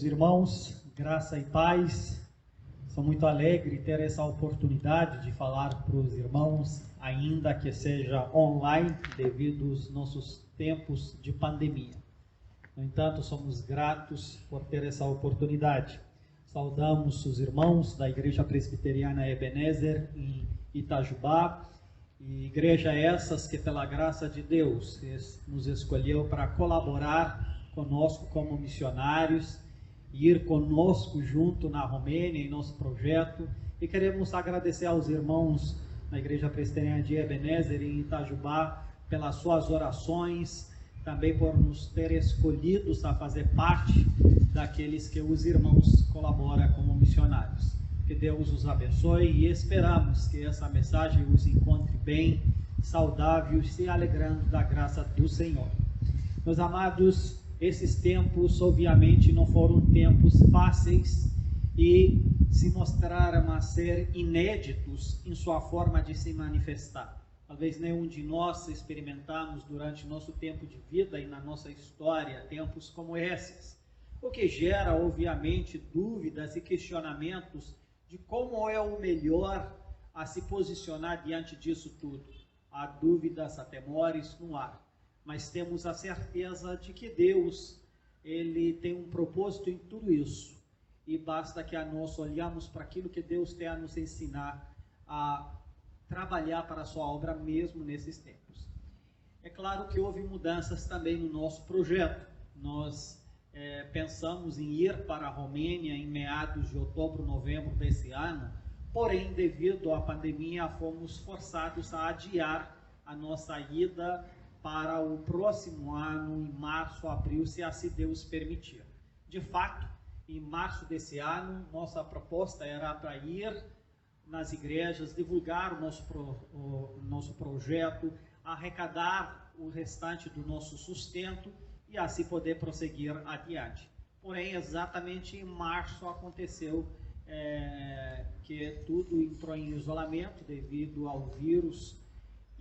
Queridos irmãos, graça e paz, sou muito alegre ter essa oportunidade de falar para os irmãos, ainda que seja online, devido aos nossos tempos de pandemia. No entanto, somos gratos por ter essa oportunidade. Saudamos os irmãos da Igreja Presbiteriana Ebenezer em Itajubá, e igreja essas que, pela graça de Deus, nos escolheu para colaborar conosco como missionários, ir conosco junto na Romênia em nosso projeto, e queremos agradecer aos irmãos na Igreja Presbiteriana de Ebenezer em Itajubá pelas suas orações, também por nos ter escolhidos a fazer parte daqueles que os irmãos colaboram como missionários. Que Deus os abençoe e esperamos que essa mensagem os encontre bem, saudável e se alegrando da graça do Senhor. Meus amados, esses tempos obviamente não foram tempos fáceis e se mostraram a ser inéditos em sua forma de se manifestar. Talvez nenhum de nós experimentamos durante nosso tempo de vida e na nossa história tempos como esses, o que gera obviamente dúvidas e questionamentos de como é o melhor a se posicionar diante disso tudo. Há dúvidas, há temores no ar. Mas temos a certeza de que Deus, Ele tem um propósito em tudo isso. E basta que a nós olhamos para aquilo que Deus tem a nos ensinar a trabalhar para a sua obra mesmo nesses tempos. É claro que houve mudanças também no nosso projeto. Nós pensamos em ir para a Romênia em meados de outubro, novembro desse ano, porém, devido à pandemia, fomos forçados a adiar a nossa ida para o próximo ano, em março, abril, se assim Deus permitir. De fato, em março desse ano, nossa proposta era para ir nas igrejas, divulgar o nosso projeto, arrecadar o restante do nosso sustento e assim poder prosseguir adiante. Porém, exatamente em março aconteceu que tudo entrou em isolamento devido ao vírus.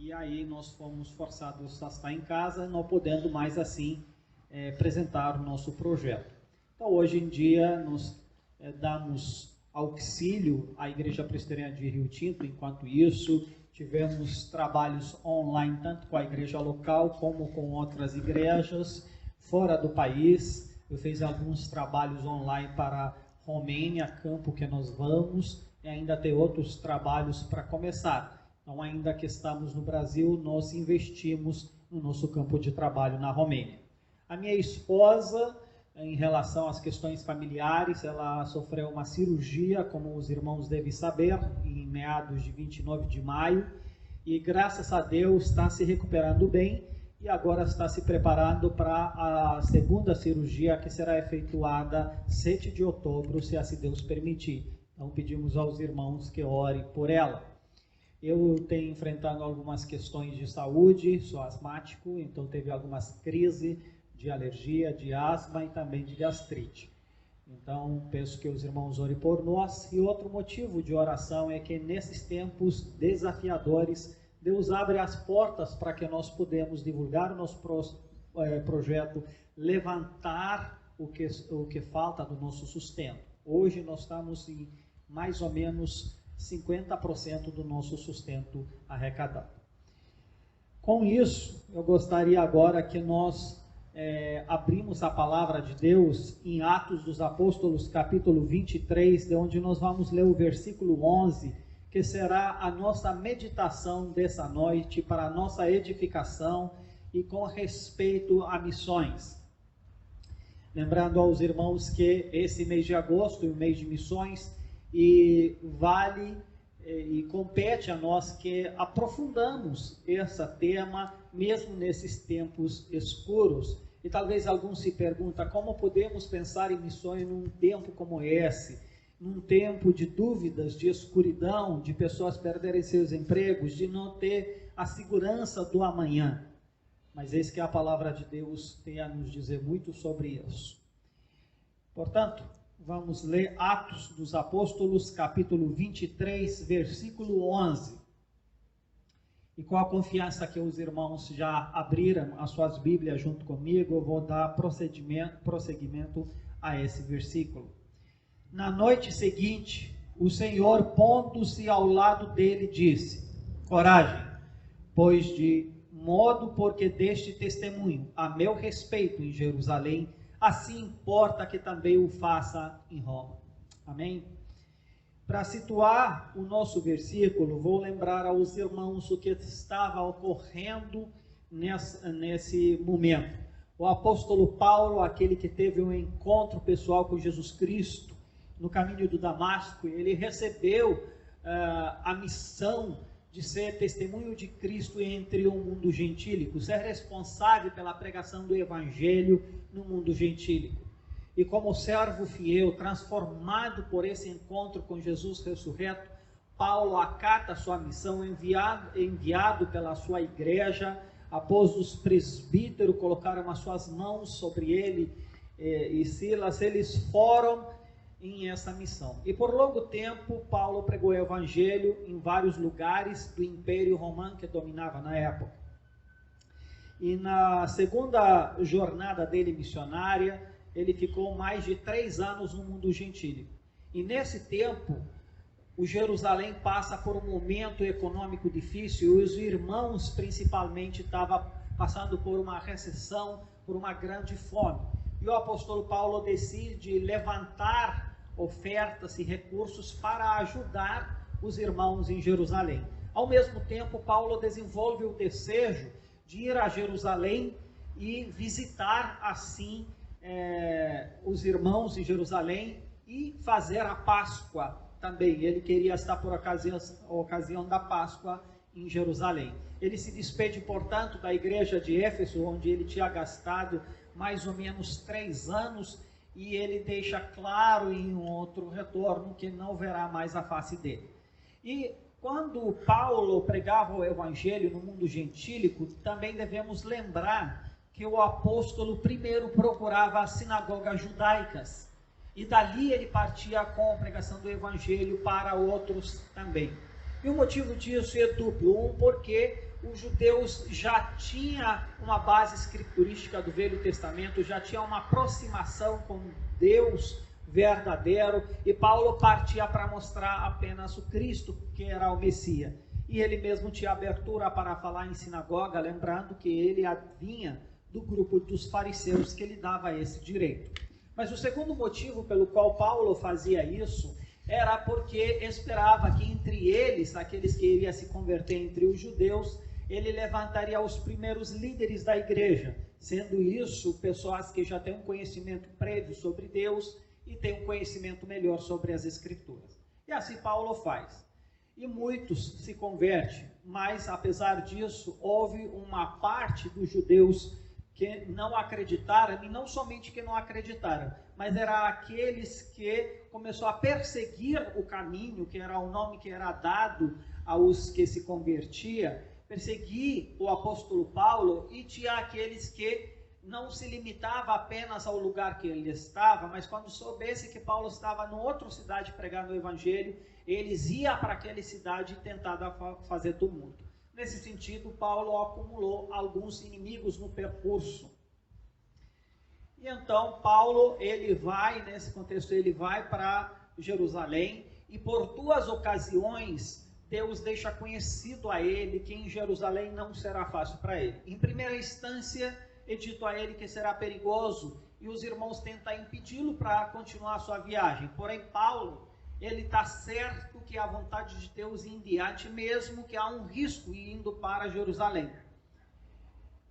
E aí nós fomos forçados a estar em casa, não podendo mais assim apresentar o nosso projeto. Então hoje em dia nós damos auxílio à Igreja Presbiteriana de Rio Tinto. Enquanto isso, tivemos trabalhos online tanto com a igreja local como com outras igrejas fora do país. Eu fiz alguns trabalhos online para Romênia, campo que nós vamos, e ainda tem outros trabalhos para começar. Então, ainda que estamos no Brasil, nós investimos no nosso campo de trabalho na Romênia. A minha esposa, em relação às questões familiares, ela sofreu uma cirurgia, como os irmãos devem saber, em meados de 29 de maio, e graças a Deus está se recuperando bem, e agora está se preparando para a segunda cirurgia, que será efetuada 7 de outubro, se assim Deus permitir. Então, pedimos aos irmãos que orem por ela. Eu tenho enfrentado algumas questões de saúde, sou asmático, então teve algumas crises de alergia, de asma e também de gastrite. Então, peço que os irmãos orem por nós. E outro motivo de oração é que nesses tempos desafiadores, Deus abre as portas para que nós podemos divulgar o nosso projeto, levantar o que falta do nosso sustento. Hoje nós estamos em mais ou menos 50% do nosso sustento arrecadado. Com isso, eu gostaria agora que nós abrimos a palavra de Deus em Atos dos Apóstolos, capítulo 23, de onde nós vamos ler o versículo 11, que será a nossa meditação dessa noite para a nossa edificação e com respeito a missões. Lembrando aos irmãos que esse mês de agosto é o mês de missões, e vale e compete a nós que aprofundamos esse tema mesmo nesses tempos escuros. E talvez alguns se perguntem como podemos pensar em missões num tempo como esse, num tempo de dúvidas, de escuridão, de pessoas perderem seus empregos, de não ter a segurança do amanhã. Mas eis que a palavra de Deus tem a nos dizer muito sobre isso. Portanto, vamos ler Atos dos Apóstolos, capítulo 23, versículo 11. E com a confiança que os irmãos já abriram as suas Bíblias junto comigo, eu vou dar prosseguimento a esse versículo. Na noite seguinte, o Senhor, pondo-se ao lado dele, disse: coragem, pois de modo porque deste testemunho a meu respeito em Jerusalém, assim importa que também o faça em Roma. Amém? Para situar o nosso versículo, vou lembrar aos irmãos o que estava ocorrendo nesse momento. O apóstolo Paulo, aquele que teve um encontro pessoal com Jesus Cristo no caminho do Damasco, ele recebeu a missão de ser testemunho de Cristo entre o mundo gentílico, ser responsável pela pregação do Evangelho no mundo gentílico. E como servo fiel, transformado por esse encontro com Jesus ressurreto, Paulo acata sua missão, enviado pela sua igreja, após os presbíteros colocaram as suas mãos sobre ele e Silas, eles foram em essa missão. E por longo tempo, Paulo pregou o Evangelho em vários lugares do Império Romano que dominava na época. E na segunda jornada dele missionária, ele ficou mais de 3 anos no mundo gentílico. E nesse tempo, o Jerusalém passa por um momento econômico difícil, e os irmãos principalmente estavam passando por uma recessão, por uma grande fome. E o apóstolo Paulo decide levantar ofertas e recursos para ajudar os irmãos em Jerusalém. Ao mesmo tempo, Paulo desenvolve o desejo de ir a Jerusalém e visitar assim os irmãos em Jerusalém e fazer a Páscoa também. Ele queria estar por ocasião da Páscoa em Jerusalém. Ele se despede, portanto, da igreja de Éfeso, onde ele tinha gastado mais ou menos 3 anos, e ele deixa claro em um outro retorno que não verá mais a face dele. E quando Paulo pregava o Evangelho no mundo gentílico, também devemos lembrar que o apóstolo primeiro procurava as sinagogas judaicas, e dali ele partia com a pregação do Evangelho para outros também. E o motivo disso é duplo. Porque os judeus já tinham uma base escriturística do Velho Testamento, já tinha uma aproximação com Deus verdadeiro, e Paulo partia para mostrar apenas o Cristo, que era o Messias. E ele mesmo tinha abertura para falar em sinagoga, lembrando que ele vinha do grupo dos fariseus, que lhe dava esse direito. Mas o segundo motivo pelo qual Paulo fazia isso era porque esperava que entre eles, aqueles que iriam se converter entre os judeus, ele levantaria os primeiros líderes da igreja, sendo isso pessoas que já têm um conhecimento prévio sobre Deus e têm um conhecimento melhor sobre as Escrituras. E assim Paulo faz. E muitos se convertem, mas apesar disso, houve uma parte dos judeus que não acreditaram, e não somente que não acreditaram, mas eram aqueles que começou a perseguir o caminho, que era o nome que era dado aos que se convertiam, perseguir o apóstolo Paulo, e tinha aqueles que não se limitava apenas ao lugar que ele estava, mas quando soubesse que Paulo estava em outra cidade pregando o Evangelho, eles iam para aquela cidade e tentavam fazer tumulto. Nesse sentido, Paulo acumulou alguns inimigos no percurso. E então, Paulo, nesse contexto, ele vai para Jerusalém, e por 2 ocasiões, Deus deixa conhecido a ele que em Jerusalém não será fácil para ele. Em primeira instância, é dito a ele que será perigoso, e os irmãos tentam impedi-lo para continuar a sua viagem. Porém, Paulo, ele está certo que a vontade de Deus em diante, mesmo que há um risco indo para Jerusalém.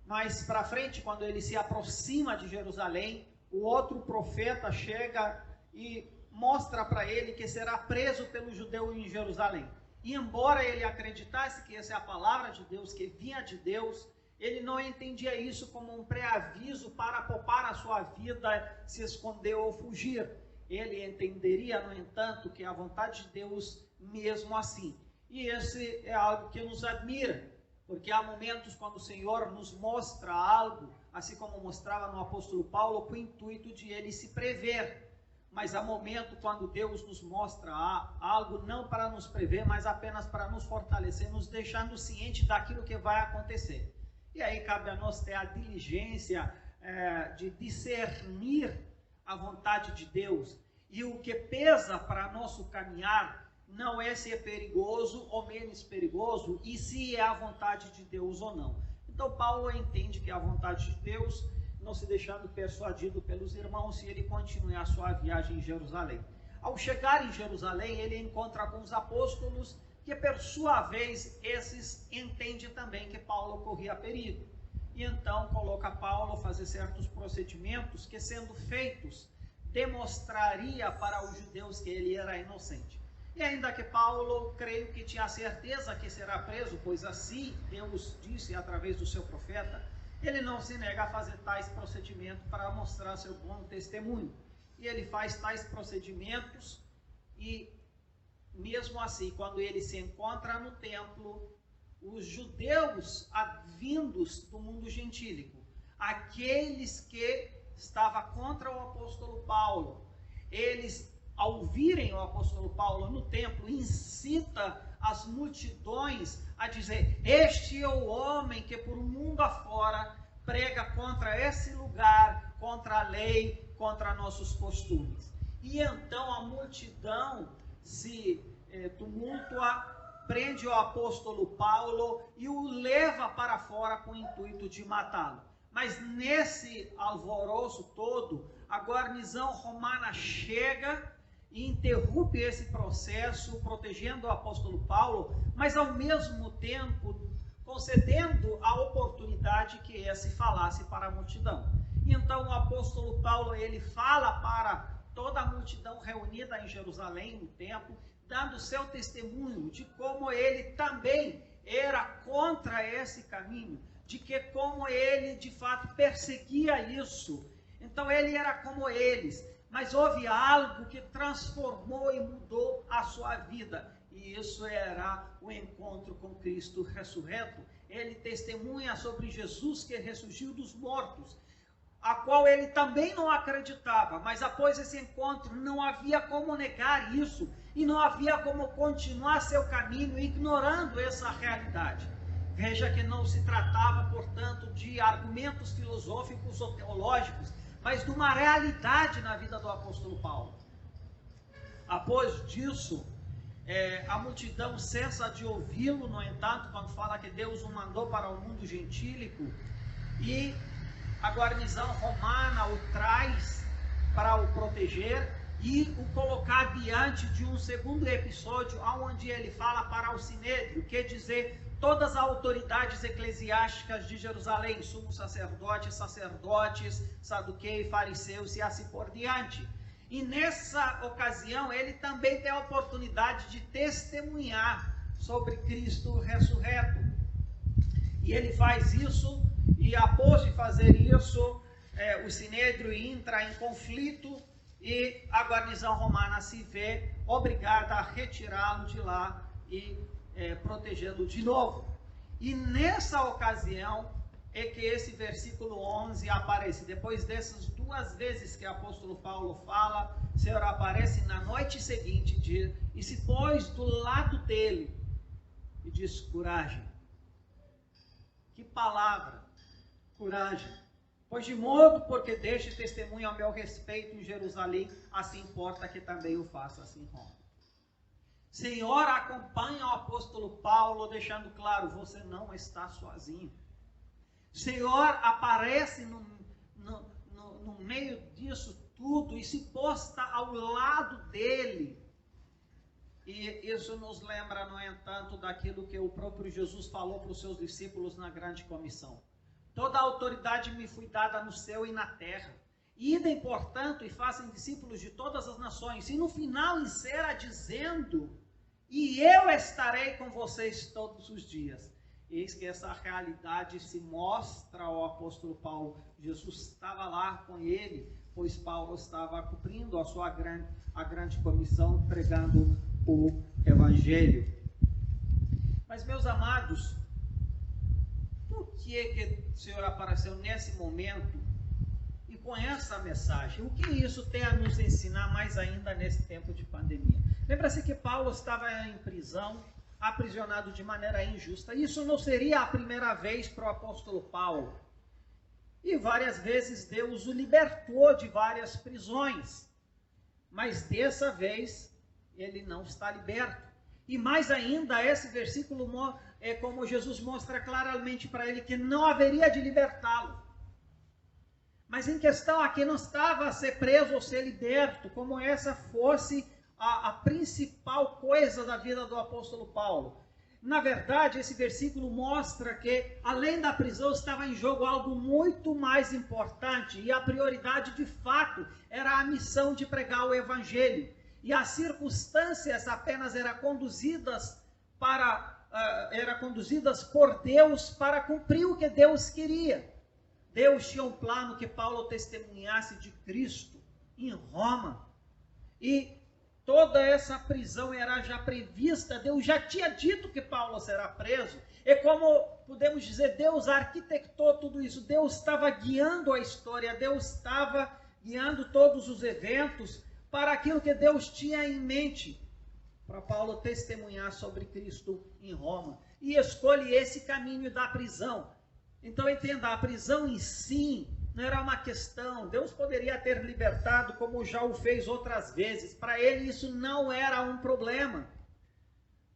Mais para frente, quando ele se aproxima de Jerusalém, o outro profeta chega e mostra para ele que será preso pelo judeu em Jerusalém. E embora ele acreditasse que essa é a palavra de Deus, que vinha de Deus, ele não entendia isso como um pré-aviso para poupar a sua vida, se esconder ou fugir. Ele entenderia, no entanto, que a vontade de Deus mesmo assim. E esse é algo que nos admira, porque há momentos quando o Senhor nos mostra algo, assim como mostrava no apóstolo Paulo, com o intuito de ele se prever. Mas há momentos quando Deus nos mostra algo não para nos prever, mas apenas para nos fortalecer, nos deixando ciente daquilo que vai acontecer. E aí cabe a nós ter a diligência de discernir a vontade de Deus. E o que pesa para nosso caminhar não é se é perigoso ou menos perigoso, e se é a vontade de Deus ou não. Então Paulo entende que é a vontade de Deus, não se deixando persuadido pelos irmãos, e ele continua a sua viagem em Jerusalém. Ao chegar em Jerusalém, ele encontra com os apóstolos, que por sua vez, esses entendem também que Paulo corria perigo. E então coloca Paulo a fazer certos procedimentos que, sendo feitos, demonstraria para os judeus que ele era inocente. E ainda que Paulo, creio que tinha certeza que será preso, pois assim Deus disse através do seu profeta, ele não se nega a fazer tais procedimentos para mostrar seu bom testemunho. E ele faz tais procedimentos, e mesmo assim, quando ele se encontra no templo, os judeus vindos do mundo gentílico, aqueles que estavam contra o apóstolo Paulo, eles, ao virem o apóstolo Paulo no templo, incita as multidões a dizer: este é o homem que por um mundo afora prega contra esse lugar, contra a lei, contra nossos costumes. E então a multidão se tumultua, prende o apóstolo Paulo e o leva para fora com o intuito de matá-lo. Mas nesse alvoroço todo, a guarnição romana chega e interrompe esse processo, protegendo o apóstolo Paulo, mas ao mesmo tempo concedendo a oportunidade que esse falasse para a multidão. Então o apóstolo Paulo, ele fala para toda a multidão reunida em Jerusalém, no templo, dando seu testemunho de como ele também era contra esse caminho, de que como ele de fato perseguia isso. Então ele era como eles, mas houve algo que transformou e mudou a sua vida, e isso era o encontro com Cristo ressurreto. Ele testemunha sobre Jesus que ressurgiu dos mortos, a qual ele também não acreditava, mas após esse encontro não havia como negar isso, e não havia como continuar seu caminho ignorando essa realidade. Veja que não se tratava, portanto, de argumentos filosóficos ou teológicos, mas de uma realidade na vida do apóstolo Paulo. Após disso, a multidão cessa de ouvi-lo, no entanto, quando fala que Deus o mandou para o mundo gentílico, e a guarnição romana o traz para o proteger e o colocar diante de um segundo episódio, onde ele fala para o sinédrio, quer dizer, todas as autoridades eclesiásticas de Jerusalém, sumos sacerdotes, saduqueus, fariseus e assim por diante. E nessa ocasião, ele também tem a oportunidade de testemunhar sobre Cristo ressurreto. E ele faz isso, e após de fazer isso, o sinédrio entra em conflito, e a guarnição romana se vê obrigada a retirá-lo de lá e protegê-lo de novo. E nessa ocasião é que esse versículo 11 aparece. Depois dessas duas vezes que o apóstolo Paulo fala, o Senhor aparece na noite seguinte e se pôs do lado dele e diz: coragem. Que palavra, coragem. Pois de modo porque deixe testemunho ao meu respeito em Jerusalém, assim importa que também o faça assim em Roma. Senhor acompanha o apóstolo Paulo, deixando claro: você não está sozinho. Senhor aparece no meio disso tudo e se posta ao lado dele. E isso nos lembra, no entanto, daquilo que o próprio Jesus falou para os seus discípulos na grande comissão: toda a autoridade me foi dada no céu e na terra. Idem, portanto, e façam discípulos de todas as nações. E no final encerra dizendo: e eu estarei com vocês todos os dias. Eis que essa realidade se mostra ao apóstolo Paulo. Jesus estava lá com ele, pois Paulo estava cumprindo a grande comissão, pregando o evangelho. Mas, meus amados, por que o Senhor apareceu nesse momento e com essa mensagem? O que isso tem a nos ensinar mais ainda nesse tempo de pandemia? Lembra-se que Paulo estava em prisão, aprisionado de maneira injusta. Isso não seria a primeira vez para o apóstolo Paulo. E várias vezes Deus o libertou de várias prisões. Mas dessa vez ele não está liberto. E mais ainda, esse versículo é como Jesus mostra claramente para ele que não haveria de libertá-lo. Mas em questão aqui não estava ser preso ou ser liberto, como essa fosse a principal coisa da vida do apóstolo Paulo. Na verdade, esse versículo mostra que, além da prisão, estava em jogo algo muito mais importante. E a prioridade, de fato, era a missão de pregar o evangelho. E as circunstâncias apenas eram conduzidas por Deus para cumprir o que Deus queria. Deus tinha um plano que Paulo testemunhasse de Cristo em Roma. E toda essa prisão era já prevista. Deus já tinha dito que Paulo será preso. E como podemos dizer, Deus arquitetou tudo isso. Deus estava guiando a história. Deus estava guiando todos os eventos para aquilo que Deus tinha em mente, para Paulo testemunhar sobre Cristo em Roma. E escolhe esse caminho da prisão. Então entenda, a prisão em si não era uma questão. Deus poderia ter libertado, como já o fez outras vezes. Para ele isso não era um problema.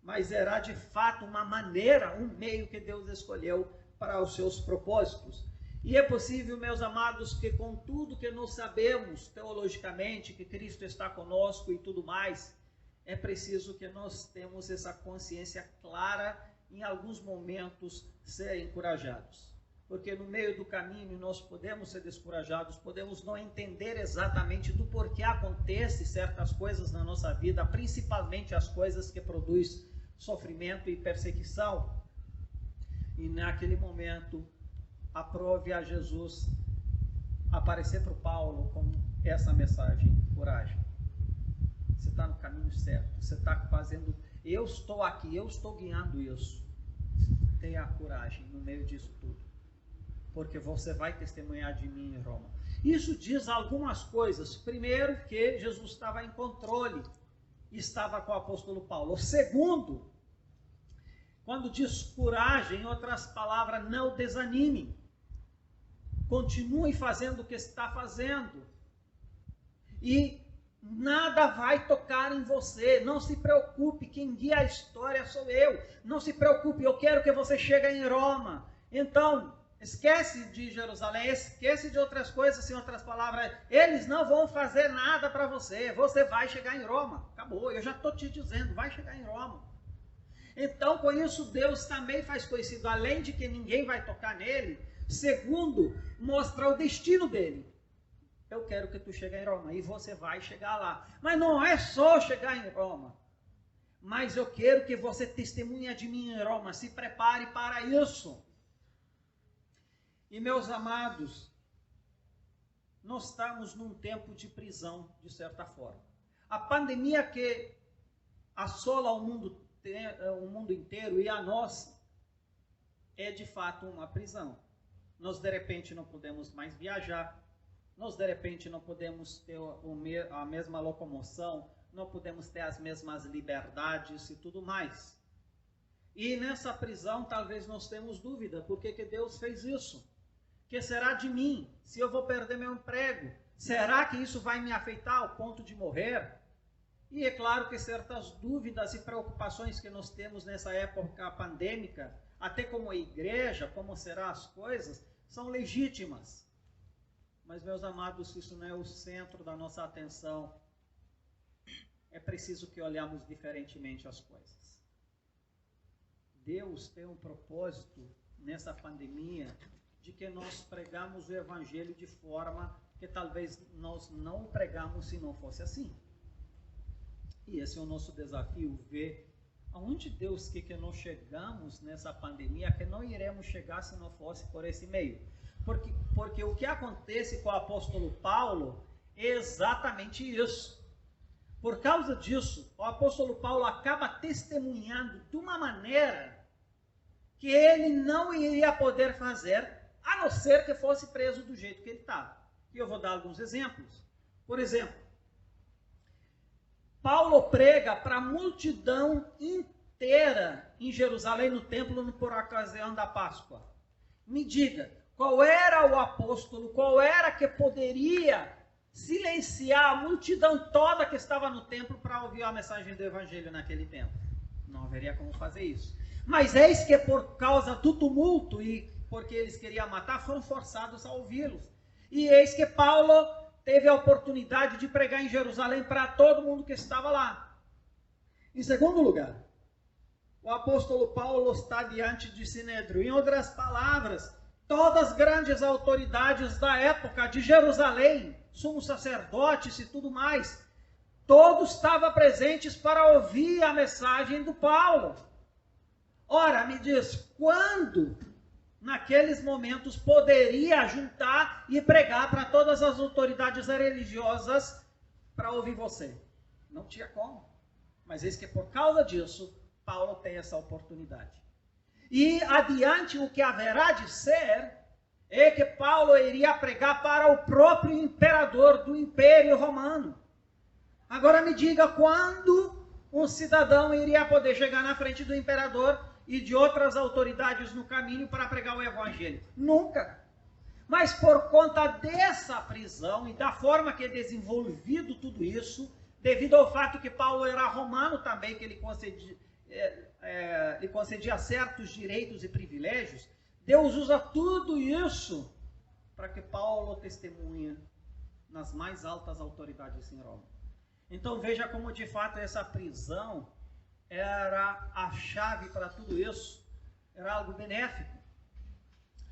Mas era de fato uma maneira, um meio que Deus escolheu para os seus propósitos. E é possível, meus amados, que com tudo que nós sabemos teologicamente, que Cristo está conosco e tudo mais, é preciso que nós tenhamos essa consciência clara, em alguns momentos, ser encorajados. Porque no meio do caminho nós podemos ser descorajados, podemos não entender exatamente do porquê acontecem certas coisas na nossa vida, principalmente as coisas que produzem sofrimento e perseguição. E naquele momento, aprove a Jesus aparecer para o Paulo com essa mensagem: coragem. Você está no caminho certo, você está fazendo, eu estou aqui, eu estou guiando isso. Tenha coragem no meio disso tudo, porque você vai testemunhar de mim em Roma. Isso diz algumas coisas. Primeiro, que Jesus estava em controle, estava com o apóstolo Paulo. Segundo, quando diz coragem, em outras palavras, não desanime. Continue fazendo o que está fazendo. E nada vai tocar em você. Não se preocupe, quem guia a história sou eu. Não se preocupe, eu quero que você chegue em Roma. Então, esquece de Jerusalém, esquece de outras coisas, em outras palavras. Eles não vão fazer nada para você. Você vai chegar em Roma. Acabou, eu já estou te dizendo, vai chegar em Roma. Então, com isso, Deus também faz conhecido, além de que ninguém vai tocar nele, segundo, mostra o destino dele. Eu quero que tu chegue em Roma, e você vai chegar lá. Mas não é só chegar em Roma. Mas eu quero que você testemunhe de mim em Roma. Se prepare para isso. E meus amados, nós estamos num tempo de prisão, de certa forma. A pandemia que assola o mundo inteiro e a nós é de fato uma prisão. Nós de repente não podemos mais viajar, nós de repente não podemos ter a mesma locomoção, não podemos ter as mesmas liberdades e tudo mais. E nessa prisão talvez nós temos dúvida, por que Deus fez isso? O que será de mim? Se eu vou perder meu emprego? Será que isso vai me afetar ao ponto de morrer? E é claro que certas dúvidas e preocupações que nós temos nessa época pandêmica, até como igreja, como serão as coisas, são legítimas. Mas, meus amados, isso não é o centro da nossa atenção. É preciso que olhemos diferentemente as coisas. Deus tem um propósito nessa pandemia de que nós pregamos o evangelho de forma que talvez nós não pregamos se não fosse assim. E esse é o nosso desafio, ver aonde Deus quer que nós chegamos nessa pandemia, que não iremos chegar se não fosse por esse meio. Porque o que acontece com o apóstolo Paulo é exatamente isso. Por causa disso, o apóstolo Paulo acaba testemunhando de uma maneira que ele não iria poder fazer, a não ser que fosse preso do jeito que ele estava. E eu vou dar alguns exemplos. Por exemplo, Paulo prega para a multidão inteira em Jerusalém, no templo, por ocasião da Páscoa. Me diga, qual era o apóstolo, qual era que poderia silenciar a multidão toda que estava no templo para ouvir a mensagem do evangelho naquele tempo. Não haveria como fazer isso. Mas eis que por causa do tumulto e porque eles queriam matar, foram forçados a ouvi-los. E eis que Paulo teve a oportunidade de pregar em Jerusalém para todo mundo que estava lá. Em segundo lugar, o apóstolo Paulo está diante de Sinédrio. Em outras palavras, todas as grandes autoridades da época de Jerusalém, sumos sacerdotes e tudo mais, todos estavam presentes para ouvir a mensagem do Paulo. Ora, me diz, quando naqueles momentos poderia juntar e pregar para todas as autoridades religiosas para ouvir você? Não tinha como. Mas eis que por causa disso, Paulo tem essa oportunidade. E adiante o que haverá de ser é que Paulo iria pregar para o próprio imperador do Império Romano. Agora me diga, quando um cidadão iria poder chegar na frente do imperador e de outras autoridades no caminho para pregar o evangelho? Nunca. Mas por conta dessa prisão e da forma que é desenvolvido tudo isso, devido ao fato que Paulo era romano também, que ele concedia certos direitos e privilégios, Deus usa tudo isso para que Paulo testemunhe nas mais altas autoridades em Roma. Então veja como de fato essa prisão era a chave para tudo isso, era algo benéfico.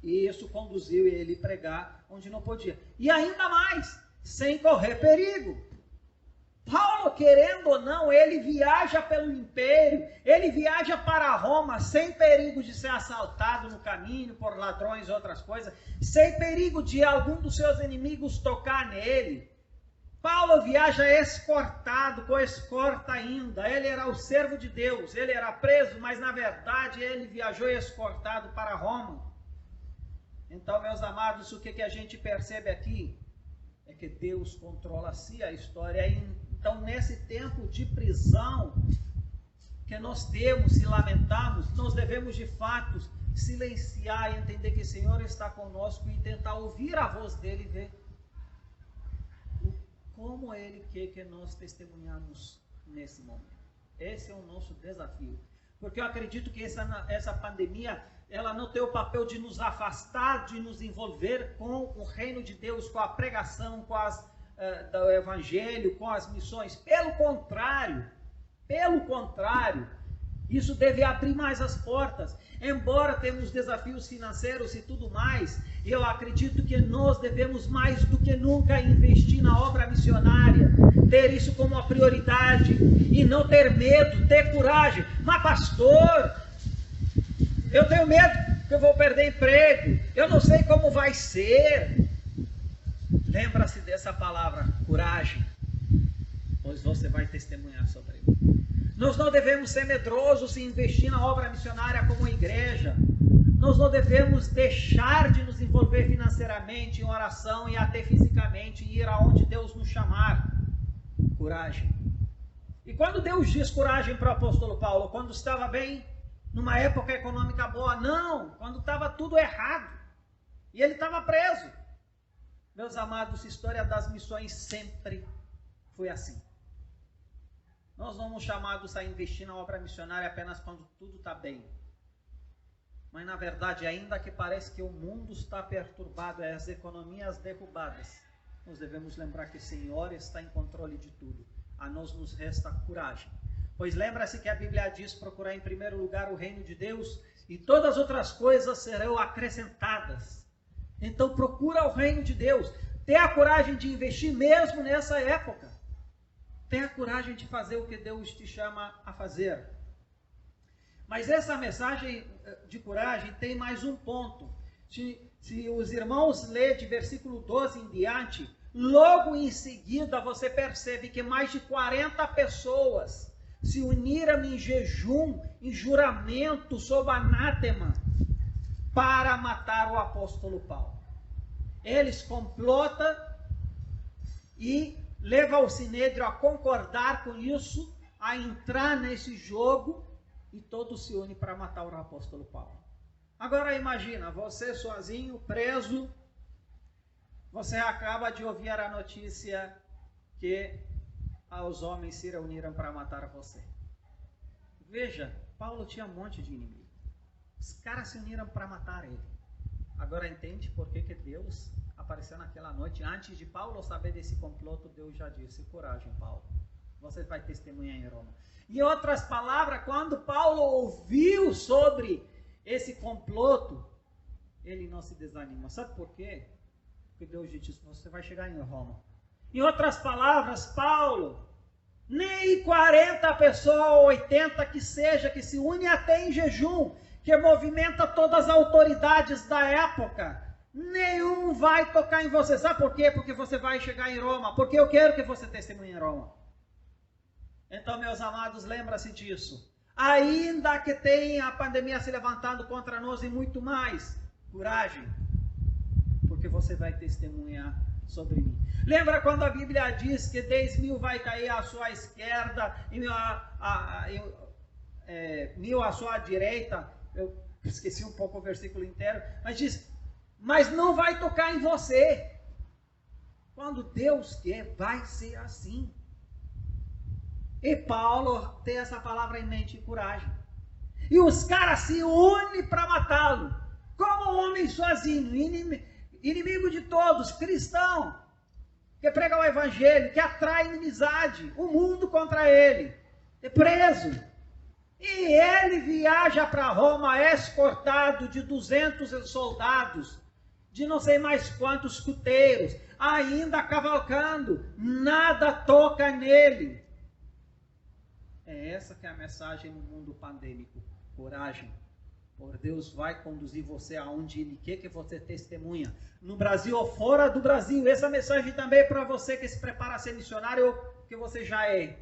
E isso conduziu ele a pregar onde não podia. E ainda mais, sem correr perigo. Paulo, querendo ou não, ele viaja pelo império, ele viaja para Roma sem perigo de ser assaltado no caminho por ladrões e outras coisas, sem perigo de algum dos seus inimigos tocar nele. Paulo viaja escortado, com escorta ainda. Ele era o servo de Deus, ele era preso, mas na verdade ele viajou escortado para Roma. Então, meus amados, o que a gente percebe aqui é que Deus controla-se a história. Então, nesse tempo de prisão que nós temos e lamentamos, nós devemos de fato silenciar e entender que o Senhor está conosco e tentar ouvir a voz dele e ver como Ele quer que nós testemunhamos nesse momento. Esse é o nosso desafio. Porque eu acredito que essa pandemia, ela não tem o papel de nos afastar, de nos envolver com o reino de Deus, com a pregação, com do evangelho, com as missões. Pelo contrário, isso deve abrir mais as portas. Embora temos desafios financeiros e tudo mais, eu acredito que nós devemos mais do que nunca investir na obra missionária, ter isso como uma prioridade e não ter medo, ter coragem. Mas pastor, eu tenho medo que eu vou perder emprego, eu não sei como vai ser. Lembra-se dessa palavra, coragem, pois você vai testemunhar sobre ele. Nós não devemos ser medrosos em investir na obra missionária como igreja. Nós não devemos deixar de nos envolver financeiramente, em oração e até fisicamente, e ir aonde Deus nos chamar. Coragem. E quando Deus diz coragem para o apóstolo Paulo? Quando estava bem, numa época econômica boa? Não, quando estava tudo errado. E ele estava preso. Meus amados, a história das missões sempre foi assim. Nós não somos chamados a investir na obra missionária apenas quando tudo está bem. Mas, na verdade, ainda que pareça que o mundo está perturbado, as economias derrubadas, nós devemos lembrar que o Senhor está em controle de tudo. A nós nos resta coragem. Pois lembra-se que a Bíblia diz: procurar em primeiro lugar o reino de Deus e todas as outras coisas serão acrescentadas. Então procura o reino de Deus. Tenha a coragem de investir mesmo nessa época. Tenha a coragem de fazer o que Deus te chama a fazer. Mas essa mensagem de coragem tem mais um ponto. Se os irmãos lerem de versículo 12 em diante, logo em seguida você percebe que mais de 40 pessoas se uniram em jejum, em juramento, sob anátema, para matar o apóstolo Paulo. Eles complotam e levam o Sinédrio a concordar com isso, a entrar nesse jogo, e todos se unem para matar o apóstolo Paulo. Agora imagina, você sozinho, preso, você acaba de ouvir a notícia que os homens se reuniram para matar você. Veja, Paulo tinha um monte de inimigos. Os caras se uniram para matar ele. Agora entende por que Deus apareceu naquela noite? Antes de Paulo saber desse comploto, Deus já disse: coragem, Paulo, você vai testemunhar em Roma. Em outras palavras, quando Paulo ouviu sobre esse comploto, ele não se desanimou. Sabe por quê? Porque Deus disse: você vai chegar em Roma. Em outras palavras, Paulo, nem 40 pessoas, 80 que seja, que se une até em jejum, que movimenta todas as autoridades da época, nenhum vai tocar em você. Sabe por quê? Porque você vai chegar em Roma. Porque eu quero que você testemunhe em Roma. Então, meus amados, lembra-se disso. Ainda que tenha a pandemia se levantando contra nós e muito mais, coragem, porque você vai testemunhar sobre mim. Lembra quando a Bíblia diz que 10.000 vai cair à sua esquerda e 1.000 à sua direita? Eu esqueci um pouco o versículo inteiro, mas diz: mas não vai tocar em você. Quando Deus quer, vai ser assim. E Paulo tem essa palavra em mente, coragem. E os caras se unem para matá-lo, como um homem sozinho, inimigo de todos, cristão, que prega o evangelho, que atrai inimizade, o mundo contra ele, é preso. E ele viaja para Roma escortado de 200 soldados, de não sei mais quantos escuteiros, ainda cavalcando, nada toca nele. É essa que é a mensagem no mundo pandêmico. Coragem. Por Deus vai conduzir você aonde Ele quer que você testemunha. No Brasil ou fora do Brasil. Essa mensagem também é para você que se prepara a ser missionário ou que você já é.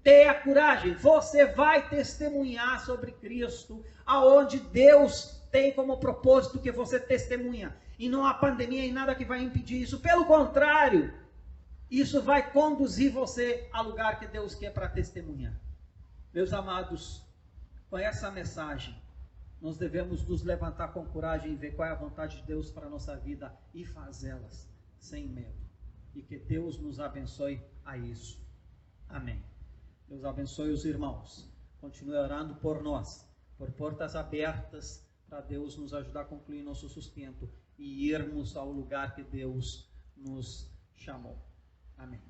Tenha coragem. Você vai testemunhar sobre Cristo aonde Deus tem como propósito que você testemunha. E não há pandemia e nada que vai impedir isso. Pelo contrário, isso vai conduzir você ao lugar que Deus quer para testemunhar. Meus amados, com essa mensagem, nós devemos nos levantar com coragem e ver qual é a vontade de Deus para a nossa vida e fazê-las sem medo. E que Deus nos abençoe a isso. Amém. Deus abençoe os irmãos. Continue orando por nós, por portas abertas, para Deus nos ajudar a concluir nosso sustento e irmos ao lugar que Deus nos chamou. Amém.